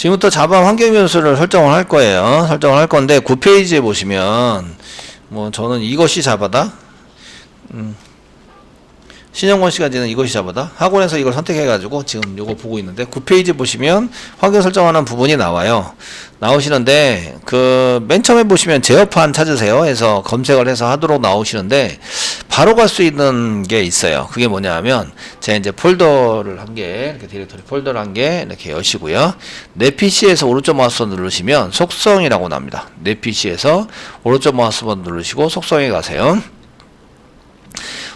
지금부터 자바 환경 변수를 설정을 할 거예요. 설정을 할 건데 9페이지에 보시면 뭐 저는 이것이 자바다. 신영권 시간제는 이것이 자바다. 학원에서 이걸 선택해가지고 지금 요거 보고 있는데 9페이지 보시면 환경 설정하는 부분이 나와요. 나오시는데 그 맨 처음에 보시면 제어판 찾으세요 해서 검색을 해서 하도록 나오시는데 바로 갈 수 있는 게 있어요. 그게 뭐냐 하면 제가 이제 폴더를 한 개 이렇게 디렉터리 폴더를 한 개 이렇게 여시고요. 내 PC에서 오른쪽 마우스 누르시면 속성이라고 나옵니다. 내 PC에서 오른쪽 마우스 누르시고 속성에 가세요.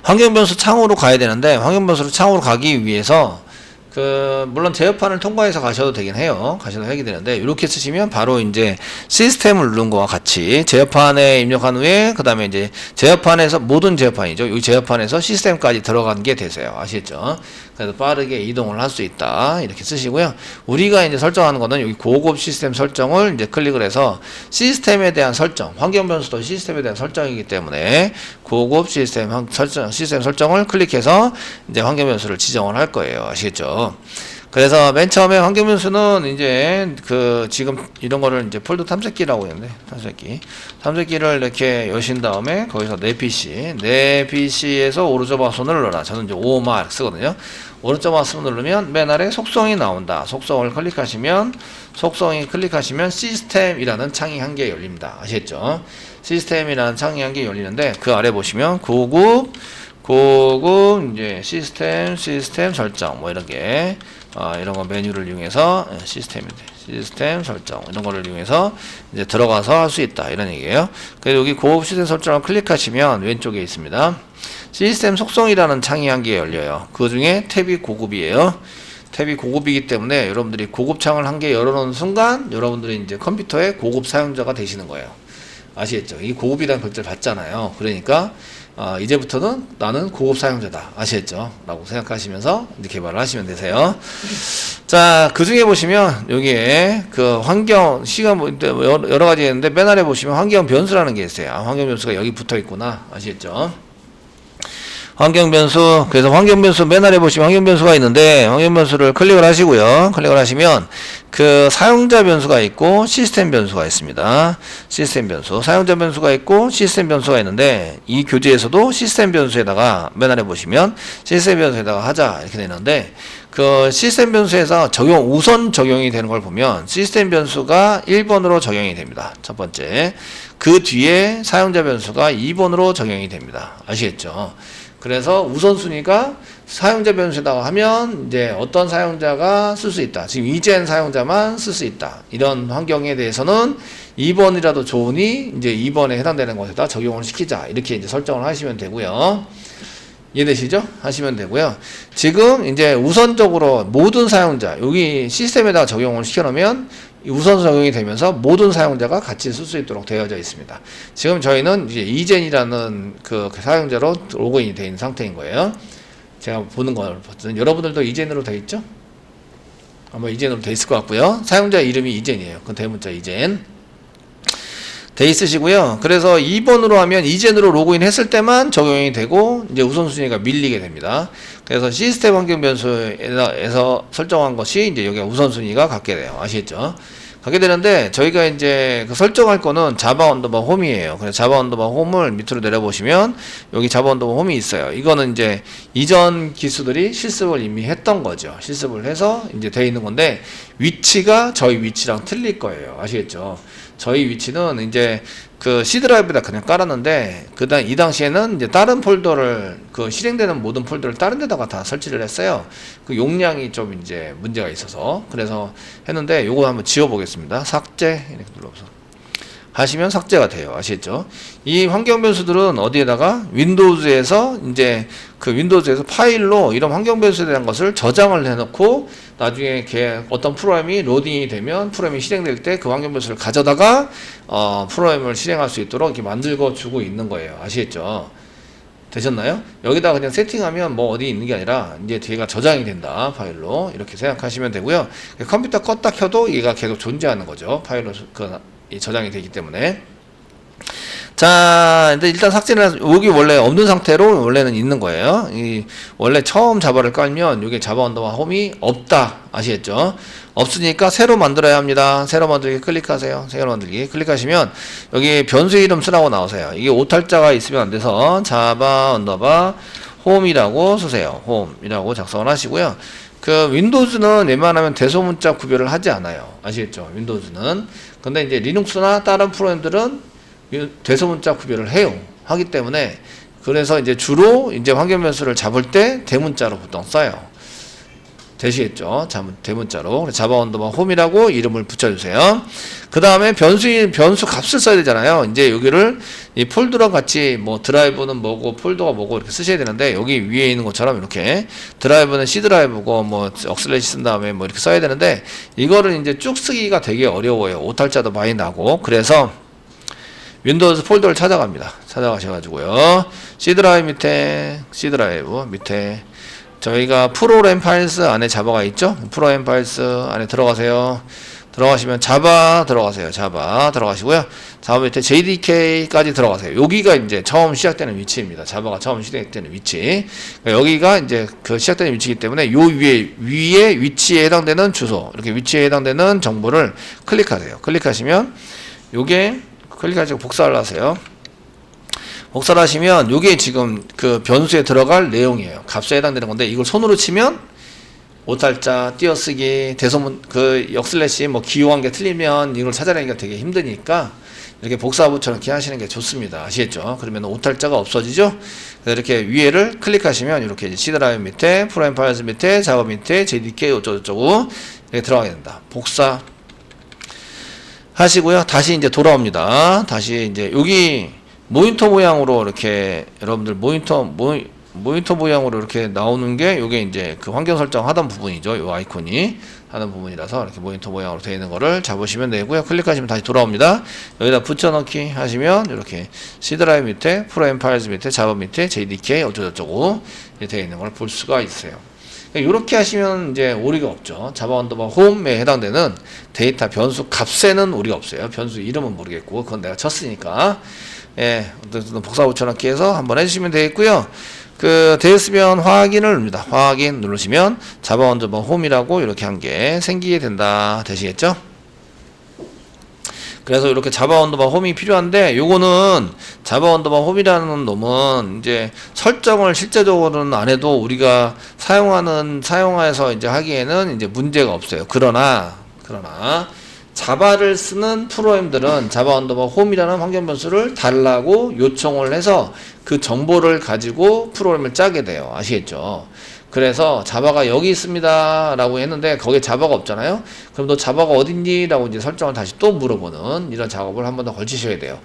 환경변수 창으로 가야 되는데 환경변수로 창으로 가기 위해서 물론 제어판을 통과해서 가셔도 되긴 해요. 가셔도 하게 되는데 이렇게 쓰시면 바로 이제 시스템을 누른 거와 같이 제어판에 입력한 후에 그 다음에 이제 제어판에서 모든 제어판이죠. 여기 제어판에서 시스템까지 들어간 게 되세요. 아시겠죠? 그래서 빠르게 이동을 할 수 있다. 이렇게 쓰시고요. 우리가 이제 설정하는 거는 여기 고급 시스템 설정을 이제 클릭을 해서 시스템에 대한 설정, 환경 변수도 시스템에 대한 설정이기 때문에 고급 시스템 설정을 클릭해서 이제 환경 변수를 지정을 할 거예요. 아시겠죠? 그래서 맨 처음에 환경 변수는 이제 지금 이런 거를 이제 폴더 탐색기라고 했는데 탐색기를 이렇게 여신 다음에 거기서 내 PC에서 오른쪽 마우스를 눌러라. 저는 이제 오마 쓰거든요. 오른쪽 마우스 누르면 맨 아래 속성이 나온다. 속성을 클릭하시면 시스템이라는 창이 한 개 열립니다. 아시겠죠? 시스템이라는 창이 한 개 열리는데 그 아래 보시면 고급 이제 시스템 설정 뭐 이런 게 이런 거 메뉴를 이용해서 시스템 설정 이런 거를 이용해서 이제 들어가서 할 수 있다 이런 얘기예요. 그래서 여기 고급 시스템 설정을 클릭하시면 왼쪽에 있습니다. 시스템 속성이라는 창이 한 개 열려요. 그 중에 탭이 고급이에요. 탭이 고급이기 때문에 여러분들이 고급 창을 한 개 열어놓은 순간 여러분들이 이제 컴퓨터의 고급 사용자가 되시는 거예요. 아시겠죠? 이 고급이라는 글자를 봤잖아요. 그러니까 이제부터는 나는 고급 사용자다. 아시겠죠? 라고 생각하시면서 이제 개발을 하시면 되세요. 자, 그 중에 보시면 여기에 환경, 여러 가지 있는데 맨 아래 보시면 환경 변수라는 게 있어요. 환경 변수가 여기 붙어 있구나. 아시겠죠? 환경 변수, 그래서 환경 변수 맨 아래 보시면 환경 변수가 있는데 환경 변수를 클릭을 하시고요. 클릭을 하시면 사용자 변수가 있고 시스템 변수가 있습니다. 시스템 변수, 사용자 변수가 있고 시스템 변수가 있는데 이 교재에서도 시스템 변수에다가 맨 아래 보시면 시스템 변수에다가 하자 이렇게 되는데 시스템 변수에서 우선 적용이 되는 걸 보면 시스템 변수가 1번으로 적용이 됩니다. 첫 번째. 그 뒤에 사용자 변수가 2번으로 적용이 됩니다. 아시겠죠? 그래서 우선순위가 사용자 변수에다가 하면 이제 어떤 사용자가 쓸 수 있다. 지금 이젠 사용자만 쓸 수 있다. 이런 환경에 대해서는 2번이라도 좋으니 이제 2번에 해당되는 것에다 적용을 시키자. 이렇게 이제 설정을 하시면 되고요. 이해되시죠? 하시면 되고요. 지금 이제 우선적으로 모든 사용자, 여기 시스템에다가 적용을 시켜놓으면 우선 적용이 되면서 모든 사용자가 같이 쓸 수 있도록 되어져 있습니다. 지금 저희는 이제 이젠이라는 사용자로 로그인이 되어 있는 상태인 거예요. 제가 보는 걸 봤더니 여러분들도 이젠으로 되어 있죠? 아마 이젠으로 되어 있을 것 같고요. 사용자 이름이 이젠이에요. 그 대문자 이젠. 돼 있으시고요. 그래서 2번으로 하면 이젠으로 로그인 했을 때만 적용이 되고 이제 우선순위가 밀리게 됩니다. 그래서 시스템 환경 변수에서 설정한 것이 이제 여기가 우선순위가 갖게 돼요. 아시겠죠? 갖게 되는데 저희가 이제 설정할 거는 자바 언더바 홈이에요. 그래서 자바 언더바 홈을 밑으로 내려보시면 여기 자바 언더바 홈이 있어요. 이거는 이제 이전 기수들이 실습을 이미 했던 거죠. 실습을 해서 이제 돼 있는 건데 위치가 저희 위치랑 틀릴 거예요. 아시겠죠? 저희 위치는 이제 C 드라이브에다 그냥 깔았는데 이 당시에는 이제 다른 폴더를 실행되는 모든 폴더를 다른 데다가 다 설치를 했어요. 용량이 좀 이제 문제가 있어서 그래서 했는데 요거 한번 지워보겠습니다. 삭제 이렇게 눌러서 하시면 삭제가 돼요. 아시겠죠? 이 환경 변수들은 어디에다가 윈도우즈에서 이제 윈도우즈에서 파일로 이런 환경 변수에 대한 것을 저장을 해놓고 나중에 어떤 프로그램이 로딩이 되면 프로그램이 실행될 때 그 환경 변수를 가져다가 프로그램을 실행할 수 있도록 이렇게 만들고 주고 있는 거예요. 아시겠죠? 되셨나요? 여기다 그냥 세팅하면 뭐 어디 있는 게 아니라 이제 뒤가 저장이 된다. 파일로 이렇게 생각하시면 되고요. 컴퓨터 껐다 켜도 얘가 계속 존재하는 거죠. 파일로 저장이 되기 때문에. 자, 근데 일단 삭제는 여기 원래 없는 상태로 원래는 있는 거예요. 원래 처음 자바를 깔면 여기 자바 언더바 홈이 없다. 아시겠죠? 없으니까 새로 만들어야 합니다. 새로 만들기 클릭하세요. 새로 만들기 클릭하시면 여기 변수 이름 쓰라고 나오세요. 이게 오탈자가 있으면 안 돼서 자바 언더바 홈이라고 쓰세요. 홈이라고 작성을 하시고요. 그 윈도우즈는 웬만하면 대소문자 구별을 하지 않아요. 아시겠죠? 윈도우즈는. 근데 이제 리눅스나 다른 프로그램들은 대소문자 구별을 해요. 하기 때문에 그래서 이제 주로 이제 환경 변수를 잡을 때 대문자로 보통 써요. 되시겠죠? 대문자로 자바 언더바 홈이라고 이름을 붙여주세요. 그 다음에 변수 값을 써야 되잖아요. 이제 여기를 이 폴더랑 같이 뭐 드라이브는 뭐고 폴더가 뭐고 이렇게 쓰셔야 되는데 여기 위에 있는 것처럼 이렇게 드라이브는 C 드라이브고 뭐 억슬래시 쓴 다음에 뭐 이렇게 써야 되는데 이거를 이제 쭉 쓰기가 되게 어려워요. 오탈자도 많이 나고. 그래서 윈도우즈 폴더를 찾아갑니다. 찾아가셔가지고요. C 드라이브 밑에 저희가 프로그램 파일스 안에 자바가 있죠? 프로그램 파일스 안에 들어가세요. 들어가시면 자바 들어가세요. 자바 들어가시고요. 자바 밑에 JDK까지 들어가세요. 여기가 이제 처음 시작되는 위치입니다. 자바가 처음 시작되는 위치. 그러니까 여기가 이제 그 시작되는 위치이기 때문에 요 위에 위치에 해당되는 주소, 이렇게 위치에 해당되는 정보를 클릭하세요. 클릭하시면 요게 클릭하시고 복사를 하세요. 복사를 하시면 요게 지금 그 변수에 들어갈 내용이에요. 값에 해당되는 건데 이걸 손으로 치면 오탈자, 띄어쓰기, 대소문, 그 역슬래시 뭐 기호한 게 틀리면 이걸 찾아내기가 되게 힘드니까 이렇게 복사부처럼 이렇게 하시는 게 좋습니다. 아시겠죠? 그러면 오탈자가 없어지죠? 그래서 이렇게 위에를 클릭하시면 이렇게 이제 C 드라이브 밑에, 프로그램 파일스 밑에, 자바 밑에, JDK 어쩌고저쩌고 이렇게 들어가게 된다. 복사 하시고요. 다시 이제 돌아옵니다. 다시 이제 여기 모니터 모양으로 이렇게 여러분들 모니터 모양으로 이렇게 나오는 게 요게 이제 그 환경 설정 하던 부분이죠. 요 아이콘이 하는 부분이라서 이렇게 모니터 모양으로 되어 있는 거를 잡으시면 되고요. 클릭하시면 다시 돌아옵니다. 여기다 붙여넣기 하시면 이렇게 C 드라이브 밑에, 프로그램 파일즈 밑에, 자바 밑에, JDK 어쩌고저쩌고 되어 있는 걸 볼 수가 있어요. 이렇게 하시면 이제 오류가 없죠. 자바 언더바 홈에 해당되는 데이터 변수 값에는 오류가 없어요. 변수 이름은 모르겠고 그건 내가 쳤으니까. 예, 어쨌든 복사 붙여넣기 해서 한번 해주시면 되겠고요. 그 되었으면 확인을 누릅니다. 확인 누르시면 자바 언더바 홈이라고 이렇게 한 게 생기게 된다. 되시겠죠? 그래서 이렇게 자바 언더바 홈이 필요한데 요거는 자바 언더바 홈이라는 놈은 이제 설정을 실제적으로는 안 해도 우리가 사용해서 이제 하기에는 이제 문제가 없어요. 그러나 자바를 쓰는 프로그램들은 자바 언더바 홈이라는 환경 변수를 달라고 요청을 해서 그 정보를 가지고 프로그램을 짜게 돼요. 아시겠죠? 그래서 자바가 여기 있습니다 라고 했는데 거기에 자바가 없잖아요. 그럼 너 자바가 어딨니? 라고 이제 설정을 다시 또 물어보는 이런 작업을 한 번 더 걸치셔야 돼요.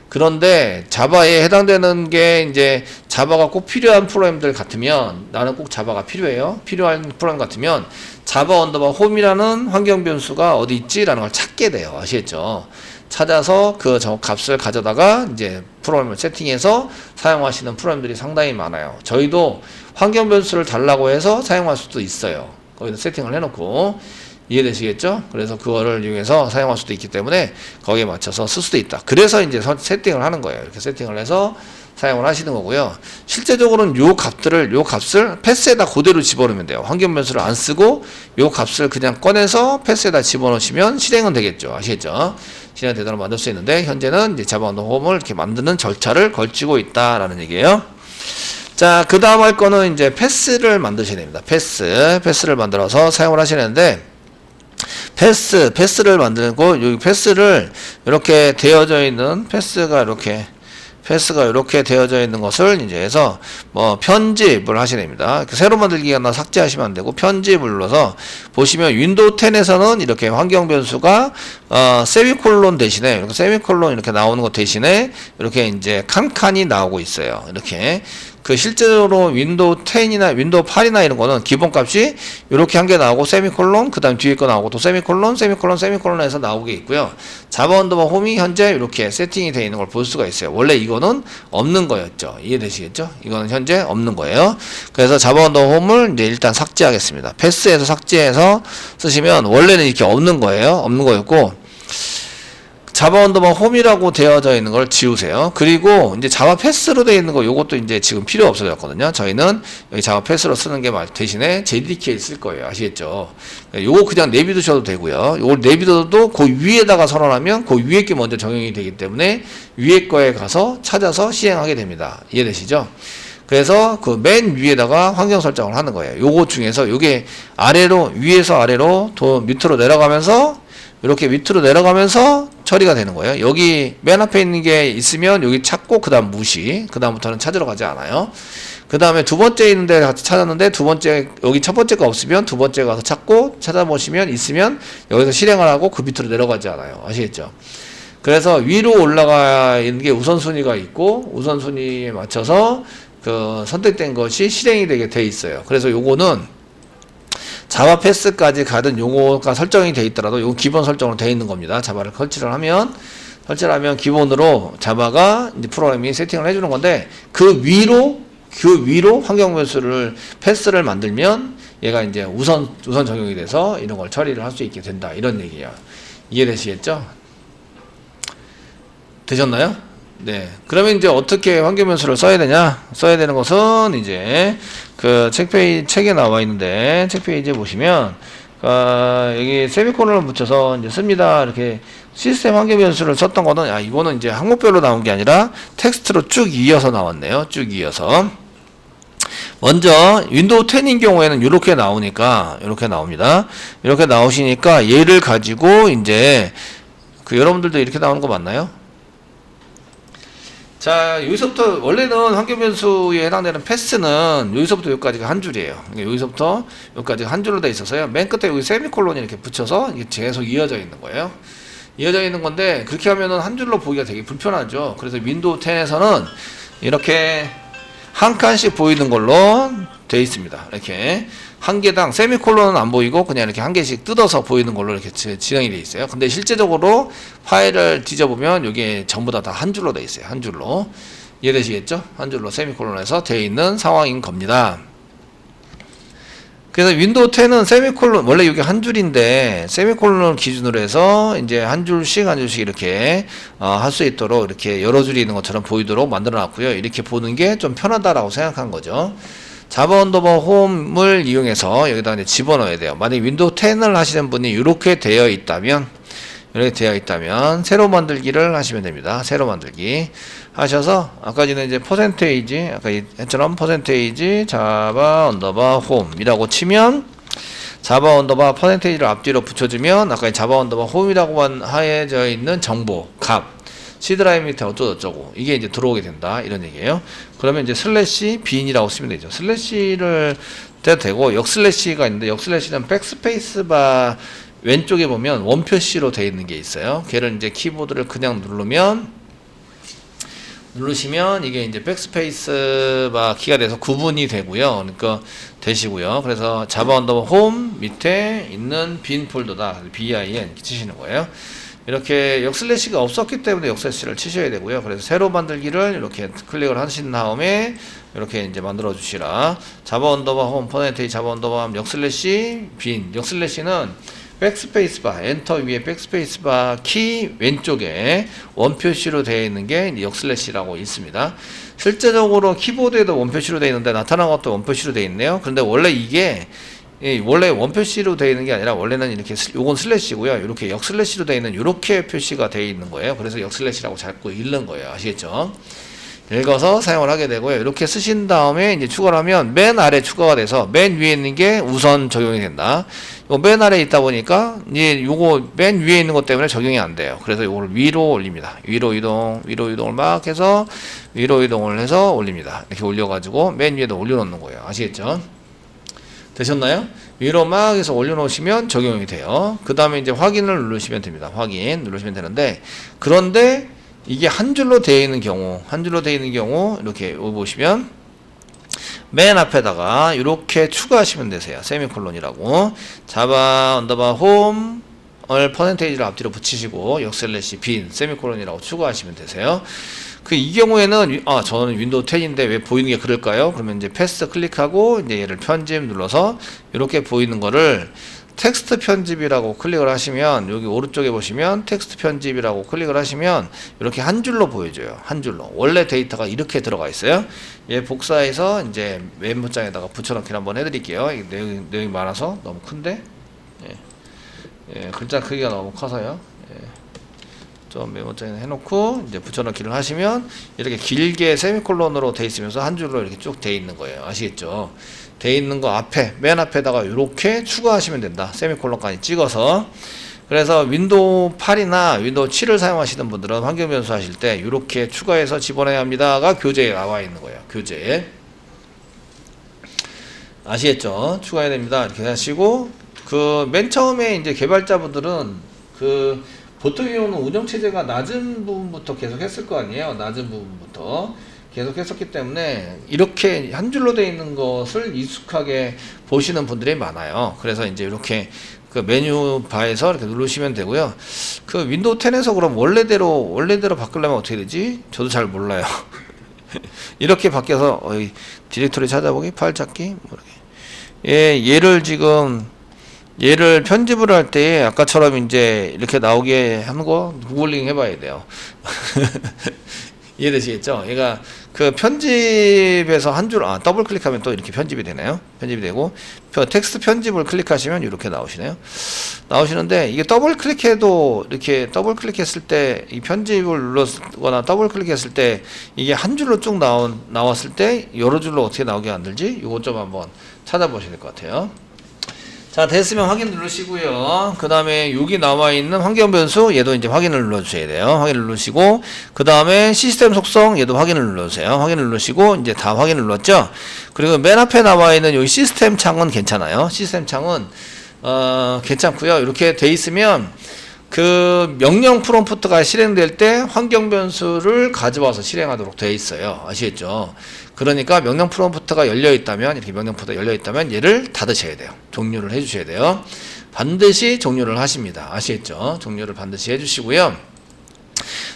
그런데 자바에 해당되는 게 이제 자바가 꼭 필요한 프로그램들 같으면 나는 꼭 자바가 필요해요. 필요한 프로그램 같으면 자바 언더바 홈이라는 환경 변수가 어디 있지? 라는 걸 찾게 돼요. 아시겠죠? 찾아서 그 값을 가져다가 이제 프로그램을 세팅해서 사용하시는 프로그램들이 상당히 많아요. 저희도 환경 변수를 달라고 해서 사용할 수도 있어요. 거기다 세팅을 해놓고 이해되시겠죠? 그래서 그거를 이용해서 사용할 수도 있기 때문에 거기에 맞춰서 쓸 수도 있다. 그래서 이제 세팅을 하는 거예요. 이렇게 세팅을 해서 사용을 하시는 거고요. 실제적으로는 요 값을 패스에다 그대로 집어넣으면 돼요. 환경 변수를 안 쓰고 요 값을 그냥 꺼내서 패스에다 집어넣으시면 실행은 되겠죠. 아시겠죠? 실행 되도록 만들 수 있는데 현재는 이제 자바 언더바 홈을 이렇게 만드는 절차를 걸치고 있다라는 얘기예요. 자, 그 다음 할 거는 이제 패스를 만드셔야 됩니다. 패스를 만들어서 사용을 하시는데 패스를 만들고 여기 패스를 이렇게 되어져 있는 패스가 이렇게 되어져 있는 것을 이제 해서 뭐 편집을 하셔야 됩니다. 새로 만들기가 나 삭제하시면 안 되고 편집을 눌러서 보시면 윈도우 10에서는 이렇게 환경 변수가 세미콜론 대신에 이렇게 세미콜론 이렇게 나오는 것 대신에 이렇게 이제 칸칸이 나오고 있어요. 이렇게 그 실제로 윈도우 10이나 윈도우 8이나 이런 거는 기본값이 이렇게 한 개 나오고 세미콜론 그 다음 뒤에 거 나오고 또 세미콜론 해서 나오게 있고요. 자바 언더바 홈이 현재 이렇게 세팅이 되어 있는 걸 볼 수가 있어요. 원래 이거는 없는 거였죠. 이해되시겠죠? 이거는 현재 없는 거예요. 그래서 자바 언더바 홈을 이제 일단 삭제하겠습니다. 패스해서 삭제해서 쓰시면 원래는 이렇게 없는 거예요. 없는 거였고 자바 언더바 홈이라고 되어져 있는 걸 지우세요. 그리고 이제 자바 패스로 되어 있는 거 요것도 이제 지금 필요 없어졌거든요. 저희는 여기 자바 패스로 쓰는 게 대신에 JDK 쓸 거예요. 아시겠죠? 요거 그냥 내비두셔도 되고요. 요걸 내비둬도 그 위에다가 선언하면 그 위에 게 먼저 적용이 되기 때문에 위에 거에 가서 찾아서 시행하게 됩니다. 이해되시죠? 그래서 그 맨 위에다가 환경 설정을 하는 거예요. 요거 중에서 요게 아래로 위에서 아래로 밑으로 내려가면서 이렇게 밑으로 내려가면서 처리가 되는 거예요. 여기 맨 앞에 있는 게 있으면 여기 찾고 그 다음 무시. 그 다음부터는 찾으러 가지 않아요. 그 다음에 두 번째 있는데 같이 찾았는데 두 번째 여기 첫 번째가 없으면 두 번째 가서 찾고 찾아보시면 있으면 여기서 실행을 하고 그 밑으로 내려가지 않아요. 아시겠죠? 그래서 위로 올라가 있는 게 우선순위가 있고 우선순위에 맞춰서 그 선택된 것이 실행이 되게 돼 있어요. 그래서 요거는 자바 패스까지 가든 요거가 설정이 돼 있더라도 요거 기본 설정으로 돼 있는 겁니다. 자바를 설치를 하면 기본으로 자바가 이제 프로그램이 세팅을 해주는 건데 그 위로 환경 변수를 패스를 만들면 얘가 이제 우선 적용이 돼서 이런 걸 처리를 할 수 있게 된다. 이런 얘기예요. 이해되시겠죠? 되셨나요? 네. 그러면 이제 어떻게 환경 변수를 써야 되냐? 써야 되는 것은 이제 그 책에 나와 있는데 책 페이지에 보시면 여기 세미콜론을 붙여서 이제 씁니다. 이렇게 시스템 환경 변수를 썼던 거는 이거는 이제 항목별로 나온 게 아니라 텍스트로 쭉 이어서 나왔네요. 쭉 이어서. 먼저 윈도우 10인 경우에는 이렇게 나오니까 이렇게 나옵니다. 이렇게 나오시니까 얘를 가지고 이제 그 여러분들도 이렇게 나오는 거 맞나요? 자, 여기서부터 원래는 환경 변수에 해당되는 패스는 여기서부터 여기까지가 한 줄이에요. 그러니까 여기서부터 여기까지 한 줄로 돼 있어서요. 맨 끝에 여기 세미콜론이 이렇게 붙여서 이게 계속 이어져 있는 거예요. 이어져 있는 건데 그렇게 하면은 한 줄로 보기가 되게 불편하죠. 그래서 윈도우 10에서는 이렇게 한 칸씩 보이는 걸로 돼 있습니다. 이렇게 한 개당 세미콜론은 안 보이고 그냥 이렇게 한 개씩 뜯어서 보이는 걸로 이렇게 진행이 돼 있어요. 근데 실제적으로 파일을 뒤져보면 이게 전부 다 한 줄로 돼 있어요. 한 줄로. 이해되시겠죠? 한 줄로 세미콜론에서 돼 있는 상황인 겁니다. 그래서 윈도우 10은 세미콜론, 원래 이게 한 줄인데, 세미콜론을 기준으로 해서, 이제 한 줄씩 이렇게, 할 수 있도록, 이렇게 여러 줄이 있는 것처럼 보이도록 만들어 놨고요. 이렇게 보는 게 좀 편하다라고 생각한 거죠. 자바 언더바 홈을 이용해서 여기다 이제 집어넣어야 돼요. 만약에 윈도우 10을 하시는 분이 이렇게 되어 있다면, 새로 만들기를 하시면 됩니다. 새로 만들기 하셔서 아까 전에 이제 퍼센테이지 아까 했처럼 퍼센테이지 자바 언더바 홈이라고 치면 자바 언더바 퍼센테이지를 앞뒤로 붙여주면 아까 자바 언더바 홈이라고만 하여져 있는 정보 값 C 드라이브 밑에 어쩌고 이게 이제 들어오게 된다 이런 얘기예요. 그러면 이제 슬래시 빈이라고 쓰면 되죠. 슬래시를 돼도 되고 역슬래시가 있는데 역슬래시는 백스페이스 바 왼쪽에 보면 원표시로 되어 있는 게 있어요. 걔를 이제 키보드를 그냥 누르시면 이게 이제 백스페이스 바 키가 돼서 구분이 되고요. 그러니까 되시고요. 그래서 자바 언더바 홈 밑에 있는 빈 폴더다. bin 치시는 거예요. 이렇게 역슬래시가 없었기 때문에 역슬래시를 치셔야 되고요. 그래서 새로 만들기를 이렇게 클릭을 하신 다음에 이렇게 이제 만들어 주시라. 자바 언더바 홈 퍼센테이지 자바 언더바 홈 역슬래시 빈 역슬래시는 백스페이스 바 엔터 위에 백스페이스 바 키 왼쪽에 원표시로 되어 있는 게 역슬래시라고 있습니다. 실제적으로 키보드에도 원표시로 되어 있는데 나타난 것도 원표시로 되어 있네요. 그런데 원래 이게 원래 원표시로 되어 있는 게 아니라 원래는 이렇게 요건 슬래시고요. 이렇게 역슬래시로 되어 있는 이렇게 표시가 되어 있는 거예요. 그래서 역슬래시라고 자꾸 읽는 거예요. 아시겠죠? 읽어서 사용을 하게 되고요. 이렇게 쓰신 다음에 이제 추가를 하면 맨 아래 추가가 돼서 맨 위에 있는 게 우선 적용이 된다. 요 맨 아래에 있다 보니까 이제 요거 맨 위에 있는 것 때문에 적용이 안 돼요. 그래서 요거를 위로 올립니다. 위로 이동을 막 해서 위로 이동을 해서 올립니다. 이렇게 올려가지고 맨 위에다 올려놓는 거예요. 아시겠죠? 되셨나요? 위로 막 해서 올려놓으시면 적용이 돼요. 그 다음에 이제 확인을 누르시면 됩니다. 확인 누르시면 되는데 그런데 이게 한 줄로 되어 있는 경우, 이렇게 보시면 맨 앞에다가 이렇게 추가하시면 되세요. 세미콜론이라고. 자바 언더바 홈을 퍼센테이지를 앞뒤로 붙이시고 역슬래시 빈 세미콜론이라고 추가하시면 되세요. 이 경우에는 저는 윈도우 10인데 왜 보이는 게 그럴까요? 그러면 이제 패스 클릭하고 이제 얘를 편집 눌러서 이렇게 보이는 거를 텍스트 편집이라고 클릭을 하시면 여기 오른쪽에 보시면 텍스트 편집이라고 클릭을 하시면 이렇게 한 줄로 보여줘요. 한 줄로. 원래 데이터가 이렇게 들어가 있어요. 얘 복사해서 이제 메모장에다가 붙여넣기를 한번 해드릴게요. 내용이 많아서 너무 큰데 글자 크기가 너무 커서요. 좀 메모장에 해놓고 이제 붙여넣기를 하시면 이렇게 길게 세미콜론으로 돼 있으면서 한 줄로 이렇게 쭉 돼 있는 거예요. 아시겠죠? 돼 있는 거 앞에 맨 앞에다가 이렇게 추가하시면 된다. 세미콜론까지 찍어서. 그래서 윈도우 8이나 윈도우 7을 사용하시는 분들은 환경 변수 하실 때 이렇게 추가해서 집어넣어야 합니다가 교재에 나와 있는 거예요. 교재에. 아시겠죠? 추가해야 됩니다. 이렇게 하시고 그 맨 처음에 이제 개발자분들은 그 보통의 경우는 운영체제가 낮은 부분부터 계속 했을 거 아니에요. 낮은 부분부터 계속 했었기 때문에 이렇게 한 줄로 되어 있는 것을 익숙하게 보시는 분들이 많아요. 그래서 이제 이렇게 그 메뉴 바에서 이렇게 누르시면 되고요. 그 윈도우 10에서 그럼 원래대로 바꾸려면 어떻게 되지? 저도 잘 몰라요. 이렇게 바뀌어서 디렉토리 찾아보기, 파일 찾기, 뭐 이렇게. 얘를 편집을 할 때 아까처럼 이제 이렇게 나오게 하는 거 구글링 해봐야 돼요. 이해되시겠죠? 얘가 그 편집에서 한 줄, 더블 클릭하면 또 이렇게 편집이 되나요? 편집이 되고, 텍스트 편집을 클릭하시면 이렇게 나오시네요. 나오시는데, 이게 더블 클릭해도, 이렇게 더블 클릭했을 때, 이 편집을 눌렀거나 더블 클릭했을 때, 이게 한 줄로 쭉 나왔을 때, 여러 줄로 어떻게 나오게 만들지? 이것 좀 한번 찾아보셔야 될 것 같아요. 자, 됐으면 확인 누르시고요. 그 다음에 여기 나와 있는 환경 변수 얘도 이제 확인을 눌러주셔야 돼요. 확인을 누르시고 그 다음에 시스템 속성 얘도 확인을 눌러주세요. 확인을 누르시고 이제 다 확인을 눌렀죠. 그리고 맨 앞에 나와 있는 여기 시스템 창은 괜찮아요. 시스템 창은 괜찮고요. 이렇게 돼 있으면 그 명령 프롬프트가 실행될 때 환경 변수를 가져와서 실행하도록 되어 있어요. 아시겠죠? 그러니까 명령 프롬프트가 열려 있다면, 이렇게 명령 프롬프트가 열려 있다면 얘를 닫으셔야 돼요. 종료를 해 주셔야 돼요. 반드시 종료를 하십니다. 아시겠죠? 종료를 반드시 해 주시고요.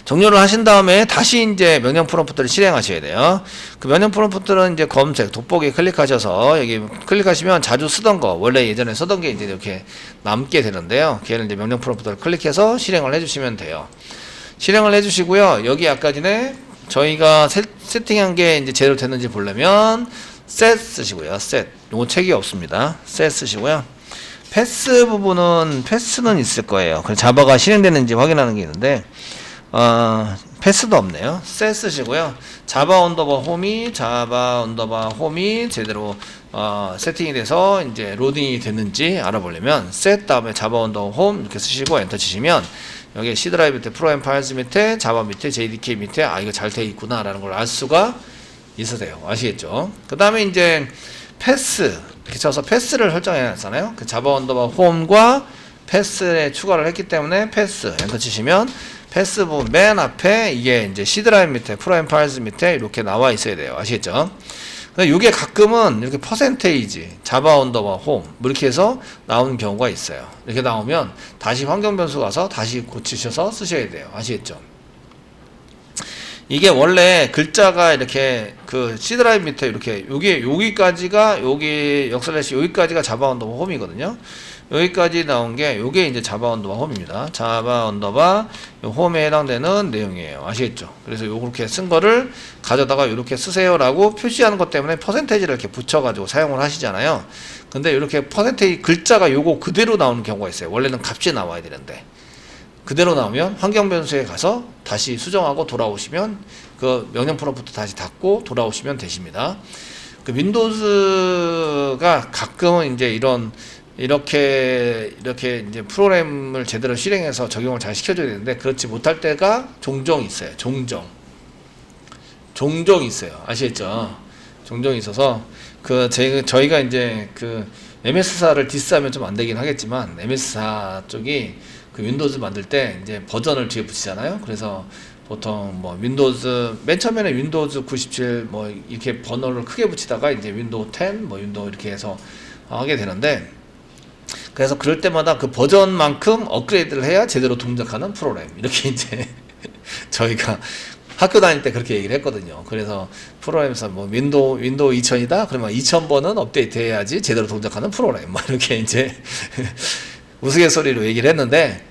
종료를 하신 다음에 다시 이제 명령 프롬프트를 실행하셔야 돼요. 그 명령 프롬프트는 이제 검색, 돋보기 클릭하셔서 여기 클릭하시면 자주 쓰던 거, 원래 예전에 쓰던 게 이제 이렇게 남게 되는데요. 걔는 이제 명령 프롬프트를 클릭해서 실행을 해주시면 돼요. 실행을 해주시고요. 여기 아까 전에 저희가 세팅한 게 이제 제대로 됐는지 보려면 set 쓰시고요. set. 요거 책이 없습니다. set 쓰시고요. 패스는 있을 거예요. 그래서 자바가 실행됐는지 확인하는 게 있는데 패스도 없네요. set 쓰시고요. 자바 언더바 홈이 제대로 세팅이 돼서 이제 로딩이 됐는지 알아보려면 set 다음에 자바 언더바 홈 이렇게 쓰시고 엔터 치시면 여기 C 드라이브 밑에 프로그램 파일즈 밑에 자바 밑에 JDK 밑에 이거 잘 돼 있구나 라는 걸 알 수가 있으세요. 아시겠죠? 그 다음에 이제 패스 이렇게 쳐서 패스를 설정해 놨잖아요. 그 자바 언더바 홈과 패스에 추가를 했기 때문에 패스 엔터 치시면 패스 부분 맨 앞에 이게 이제 C 드라이브 밑에 프로그램 파일즈 밑에 이렇게 나와 있어야 돼요. 아시겠죠? 이게 가끔은 이렇게 퍼센테이지 자바 언더바 홈 이렇게 해서 나오는 경우가 있어요. 이렇게 나오면 다시 환경 변수 가서 다시 고치셔서 쓰셔야 돼요. 아시겠죠? 이게 원래 글자가 이렇게 그 C 드라이브 밑에 이렇게 여기까지가 여기까지가 자바 언더바 홈이거든요. 여기까지 나온 게 요게 이제 자바 언더바 홈입니다. 자바 언더바 홈에 해당되는 내용이에요. 아시겠죠? 그래서 요렇게 쓴 거를 가져다가 이렇게 쓰세요라고 표시하는 것 때문에 퍼센테이지를 이렇게 붙여가지고 사용을 하시잖아요. 근데 이렇게 퍼센테이지 글자가 요거 그대로 나오는 경우가 있어요. 원래는 값이 나와야 되는데 그대로 나오면 환경 변수에 가서 다시 수정하고 돌아오시면 그 명령 프롬프트 다시 닫고 돌아오시면 되십니다. 그 윈도우즈가 가끔은 이제 이렇게 이제 프로그램을 제대로 실행해서 적용을 잘 시켜줘야 되는데 그렇지 못할 때가 종종 있어요. 종종 있어요. 아시겠죠? 종종 있어서 그 저희가 이제 그 MS사를 디스하면 좀 안 되긴 하겠지만 MS사 쪽이 그 윈도우즈 만들 때 이제 버전을 뒤에 붙이잖아요. 그래서 보통 뭐 윈도우즈 맨 처음에는 윈도우즈 97 뭐 이렇게 번호를 크게 붙이다가 이제 윈도우 10 뭐 윈도우 이렇게 해서 하게 되는데 그래서 그럴 때마다 그 버전만큼 업그레이드를 해야 제대로 동작하는 프로그램 이렇게 이제 저희가 학교 다닐 때 그렇게 얘기를 했거든요. 그래서 프로그램에서 뭐 윈도우 2000이다? 그러면 2000번은 업데이트 해야지 제대로 동작하는 프로그램. 뭐 이렇게 이제 우스갯소리로 얘기를 했는데,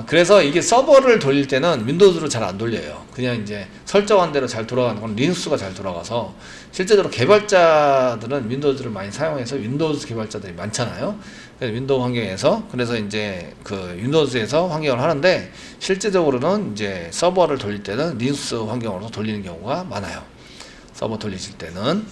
그래서 이게 서버를 돌릴 때는 윈도우즈로 잘 안 돌려요. 그냥 이제 설정한 대로 잘 돌아가는 건 리눅스가 잘 돌아가서, 실제적으로 개발자들은 윈도우즈를 많이 사용해서 윈도우즈 개발자들이 많잖아요. 그래서 윈도우 환경에서, 그래서 이제 그 윈도우즈에서 환경을 하는데, 실제적으로는 이제 서버를 돌릴 때는 리눅스 환경으로 돌리는 경우가 많아요. 서버 돌리실 때는.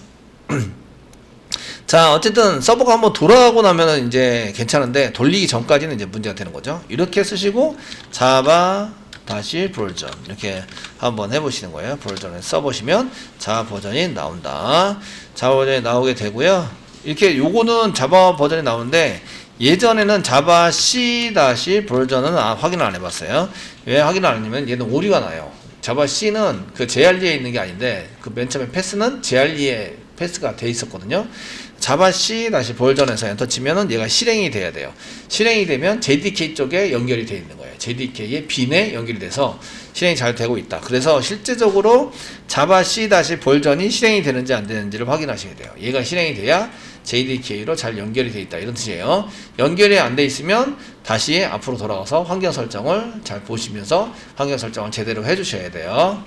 자, 어쨌든 서버가 한번 돌아가고 나면은 이제 괜찮은데, 돌리기 전까지는 이제 문제가 되는 거죠. 이렇게 쓰시고 자바 다시 버전 이렇게 한번 해보시는 거예요. 버전을 써보시면 자바 버전이 나온다. 자바 버전이 나오게 되고요. 이렇게 요거는 자바 버전이 나오는데, 예전에는 자바 C 다시 버전은 확인을 안 해봤어요. 왜 확인을 안 했냐면 얘는 오류가 나요. 자바 C는 그 JRE에 있는 게 아닌데, 그 맨 처음에 패스는 JRE에 패스가 돼 있었거든요. 자바 C 다시 버전에서 엔터 치면은 얘가 실행이 돼야 돼요. 실행이 되면 JDK 쪽에 연결이 돼 있는 거예요. JDK의 빈에 연결이 돼서 실행이 잘 되고 있다. 그래서 실제적으로 자바 C 다시 버전이 실행이 되는지 안 되는지를 확인하셔야 돼요. 얘가 실행이 돼야 JDK로 잘 연결이 돼 있다, 이런 뜻이에요. 연결이 안 돼 있으면 다시 앞으로 돌아가서 환경 설정을 잘 보시면서 환경 설정을 제대로 해 주셔야 돼요.